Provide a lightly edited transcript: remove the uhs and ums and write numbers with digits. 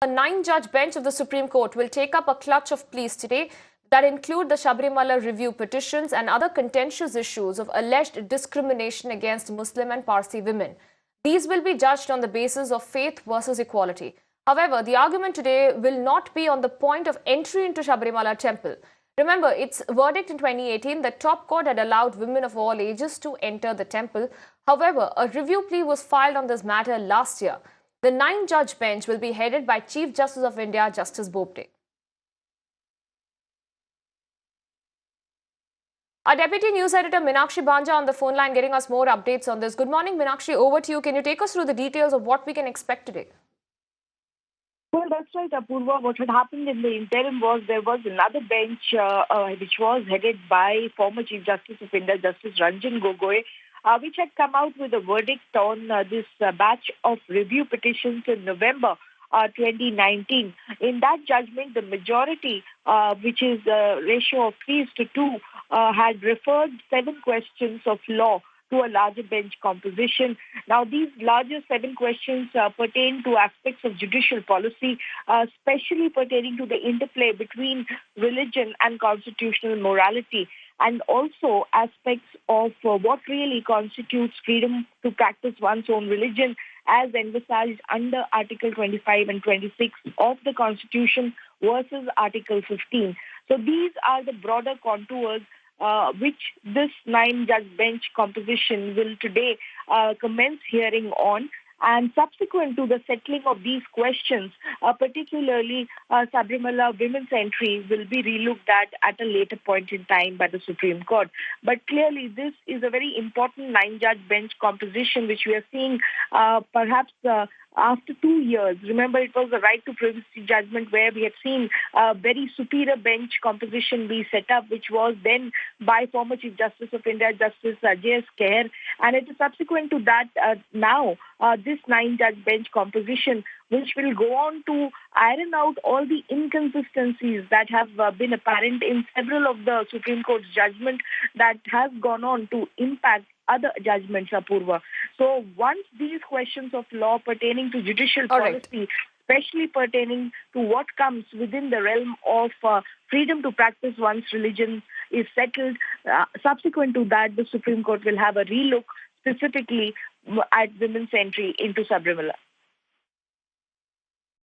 A 9-judge bench of the Supreme Court will take up a clutch of pleas today that include the Sabarimala review petitions and other contentious issues of alleged discrimination against Muslim and Parsi women. These will be judged on the basis of faith versus equality. However, the argument today will not be on the point of entry into Sabarimala temple. Remember, its verdict in 2018, the top court had allowed women of all ages to enter the temple. However, a review plea was filed on this matter last year. The 9-judge bench will be headed by Chief Justice of India, Justice Bobde. Our Deputy News Editor Meenakshi Bhanja on the phone line getting us more updates on this. Good morning, Meenakshi. Over to you. Can you take us through the details of what we can expect today? Well, that's right, Apurva. What had happened in the interim was there was another bench which was headed by former Chief Justice of India, Justice Ranjan Gogoi, which had come out with a verdict on this batch of review petitions in November 2019. In that judgment, the majority, which is a ratio of 3:2, had referred 7 questions of law to a larger bench composition. Now, these larger 7 questions pertain to aspects of judicial policy, especially pertaining to the interplay between religion and constitutional morality, and also aspects of what really constitutes freedom to practice one's own religion as envisaged under Article 25 and 26 of the Constitution versus Article 15. So these are the broader contours which this 9-judge bench composition will today commence hearing on. And subsequent to the settling of these questions, particularly Sabarimala women's entry will be relooked at a later point in time by the Supreme Court. But clearly, this is a very important 9-judge bench composition, which we are seeing perhaps after 2 years. Remember, it was the right to privacy judgment where we had seen a very superior bench composition be set up, which was then by former Chief Justice of India, Justice J.S. Keher. And it is subsequent to that now, this 9-judge bench composition, which will go on to iron out all the inconsistencies that have been apparent in several of the Supreme Court's judgment that has gone on to impact other judgments, Apurva. So once these questions of law pertaining to judicial policy, especially pertaining to what comes within the realm of freedom to practice one's religion is settled, subsequent to that, the Supreme Court will have a relook specifically at women's entry into Sabarimala.